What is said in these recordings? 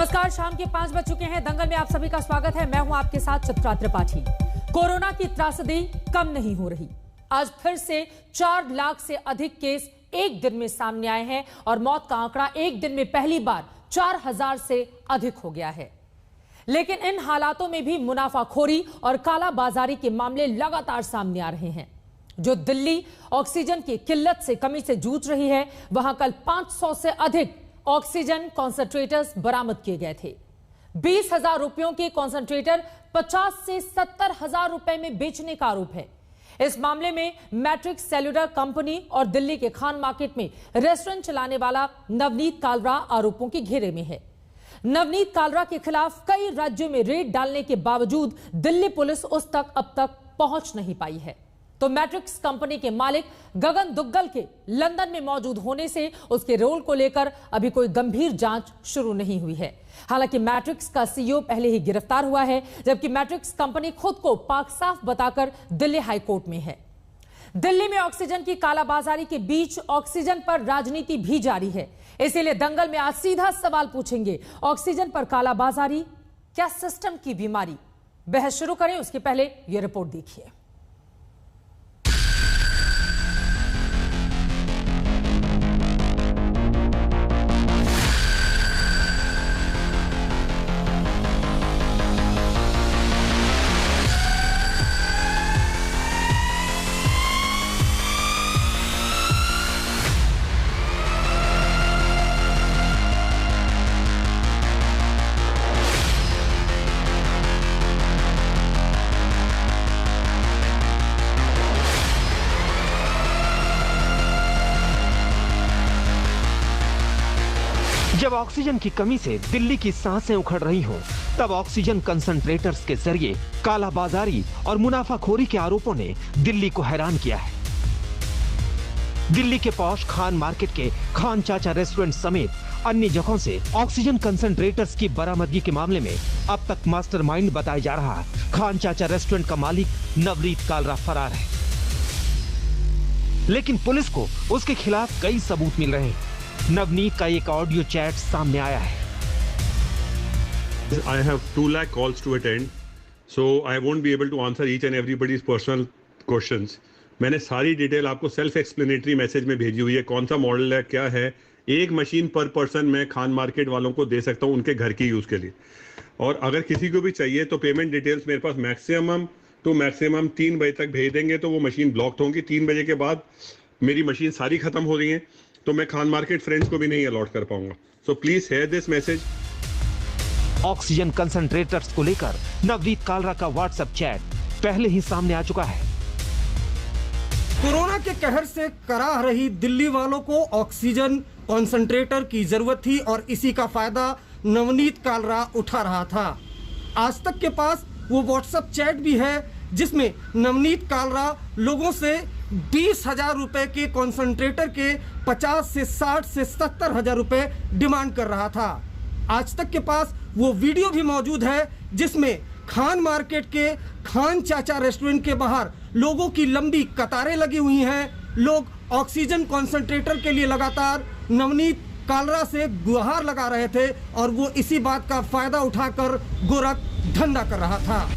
नमस्कार, शाम के 5 बज चुके हैं। दंगल में आप सभी का स्वागत है। मैं हूं आपके साथ चित्रा त्रिपाठी। कोरोना की त्रासदी कम नहीं हो रही। आज फिर से 4 लाख से अधिक केस एक दिन में सामने आए हैं और मौत का आंकड़ा एक दिन में पहली बार 4000 से अधिक हो गया है। लेकिन इन हालातों में भी मुनाफाखोरी और कालाबाजारी के मामले लगातार सामने आ रहे हैं। जो दिल्ली ऑक्सीजन की किल्लत से कमी से जूझ रही है, वहां कल 500 से अधिक ऑक्सीजन कॉन्सेंट्रेटर्स बरामद किए गए थे। 20,000 रुपयों के कॉन्सेंट्रेटर 50 से 70,000 रुपए में बेचने का आरोप है। इस मामले में मैट्रिक्स सेल्युलर कंपनी और दिल्ली के खान मार्केट में रेस्टोरेंट चलाने वाला नवनीत कालरा आरोपों के घेरे में है। नवनीत कालरा के खिलाफ कई राज्यों में रेड डालने के बावजूद दिल्ली पुलिस उस तक अब तक पहुंच नहीं पाई है। तो मैट्रिक्स कंपनी के मालिक गगन दुग्गल के लंदन में मौजूद होने से उसके रोल को लेकर अभी कोई गंभीर जांच शुरू नहीं हुई है। हालांकि मैट्रिक्स का सीईओ पहले ही गिरफ्तार हुआ है, जबकि मैट्रिक्स कंपनी खुद को पाक साफ बताकर दिल्ली हाईकोर्ट में है। दिल्ली में ऑक्सीजन की कालाबाजारी के बीच ऑक्सीजन पर राजनीति भी जारी है। इसीलिए दंगल में आज सीधा सवाल पूछेंगे, ऑक्सीजन पर कालाबाजारी क्या सिस्टम की बीमारी? बहस शुरू करें उसके पहले यह रिपोर्ट देखिए। जब ऑक्सीजन की कमी से दिल्ली की सांसें उखड़ रही हों, तब ऑक्सीजन कंसंट्रेटर्स के जरिए कालाबाजारी और मुनाफाखोरी के आरोपों ने दिल्ली को हैरान किया है। दिल्ली के पॉश खान मार्केट के खान चाचा रेस्टोरेंट समेत अन्य जगहों से ऑक्सीजन कंसंट्रेटर्स की बरामदगी के मामले में अब तक मास्टरमाइंड बताया जा रहा खान चाचा रेस्टोरेंट का मालिक नवनीत कालरा फरार है। लेकिन पुलिस को उसके खिलाफ कई सबूत मिल रहे हैं। नवनीत का एक ऑडियो चैट सामने आया है। I have 2 lakh calls to attend, so I won't be able to answer each and everybody's personal questions. मैंने सारी डिटेल आपको सेल्फ एक्सप्लेनेटरी मैसेज में भेजी हुई है। कौन सा मॉडल है, क्या है, एक मशीन पर पर्सन मैं खान मार्केट वालों को दे सकता हूं उनके घर की यूज के लिए। और अगर किसी को भी चाहिए तो पेमेंट डिटेल्स मेरे पास मैक्सिमम 3 बजे तक भेज देंगे, तो वो मशीन ब्लॉक होंगी। 3 बजे के बाद मेरी मशीन सारी खत्म हो रही है, तो मैं खान मार्केट फ्रेंड्स को भी नहीं अलॉट कर पाऊंगा। So please hear this message. Oxygen concentrators को लेकर नवनीत कालरा का व्हाट्सएप चैट पहले ही सामने आ चुका है। कोरोना के कहर से कराह रही दिल्ली वालों को ऑक्सीजन कंसंट्रेटर की जरूरत थी और इसी का फायदा नवनीत कालरा उठा रहा था। आज तक के पास वो व्हाट्सएप चैट भी है जिसमें नवनीत कालरा लोगों से 20,000 रुपए के कॉन्सेंट्रेटर के 50 से 60 से 70,000 रुपए डिमांड कर रहा था। आज तक के पास वो वीडियो भी मौजूद है जिसमें खान मार्केट के खान चाचा रेस्टोरेंट के बाहर लोगों की लंबी कतारें लगी हुई हैं। लोग ऑक्सीजन कॉन्सेंट्रेटर के लिए लगातार नवनीत कालरा से गुहार लगा रहे थे और वो इसी बात का फायदा उठाकर गोरख धंधा कर रहा था।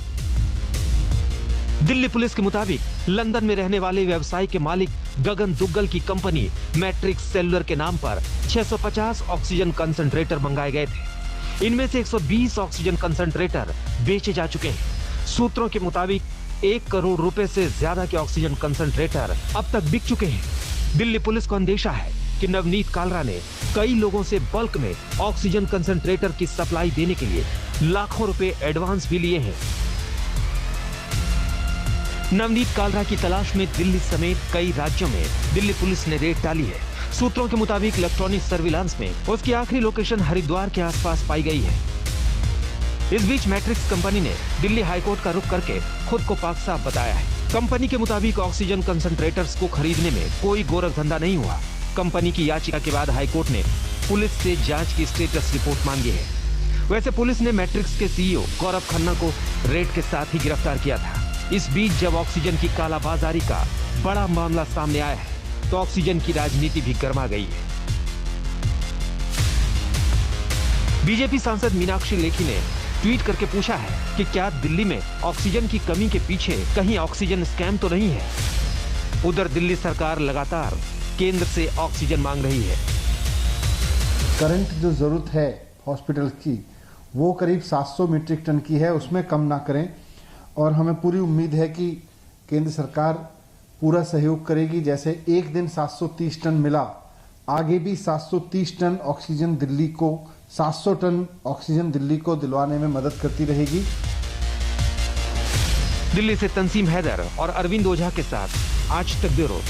दिल्ली पुलिस के मुताबिक लंदन में रहने वाले व्यवसायी के मालिक गगन दुग्गल की कंपनी मैट्रिक्स सेल्युलर के नाम पर 650 ऑक्सीजन कंसंट्रेटर मंगाए गए थे। इनमें से 120 ऑक्सीजन कंसंट्रेटर बेचे जा चुके हैं। सूत्रों के मुताबिक 1 करोड़ रुपए से ज्यादा के ऑक्सीजन कंसंट्रेटर अब तक बिक चुके हैं। दिल्ली पुलिस को अंदेशा है कि नवनीत कालरा ने कई लोगों से बल्क में ऑक्सीजन कंसंट्रेटर की सप्लाई देने के लिए लाखों रुपए एडवांस भी लिए हैं। नवनीत कालरा की तलाश में दिल्ली समेत कई राज्यों में दिल्ली पुलिस ने रेड डाली है। सूत्रों के मुताबिक इलेक्ट्रॉनिक सर्विलांस में उसकी आखिरी लोकेशन हरिद्वार के आसपास पाई गई है। इस बीच मैट्रिक्स कंपनी ने दिल्ली हाईकोर्ट का रुख करके खुद को पाक साफ बताया है। कंपनी के मुताबिक ऑक्सीजन कंसंट्रेटर्स को खरीदने में कोई गोरख धंधा नहीं हुआ। कंपनी की याचिका के बाद हाईकोर्ट ने पुलिस से जांच की स्टेटस रिपोर्ट मांगी है। वैसे पुलिस ने मैट्रिक्स के सीईओ गौरव खन्ना को रेड के साथ ही गिरफ्तार किया था। इस बीच जब ऑक्सीजन की कालाबाजारी का बड़ा मामला सामने आया है तो ऑक्सीजन की राजनीति भी गर्मा गई है। बीजेपी सांसद मीनाक्षी लेखी ने ट्वीट करके पूछा है कि क्या दिल्ली में ऑक्सीजन की कमी के पीछे कहीं ऑक्सीजन स्कैम तो नहीं है। उधर दिल्ली सरकार लगातार केंद्र से ऑक्सीजन मांग रही है। करंट जो जरूरत है हॉस्पिटल की वो करीब 700 मीट्रिक टन की है, उसमें कम ना करें। और हमें पूरी उम्मीद है कि केंद्र सरकार पूरा सहयोग करेगी। जैसे एक दिन 730 टन मिला, आगे भी 730 टन ऑक्सीजन दिल्ली को 700 टन ऑक्सीजन दिल्ली को दिलवाने में मदद करती रहेगी। दिल्ली से तंसीम हैदर और अरविंद ओझा के साथ आज तक ब्यूरो।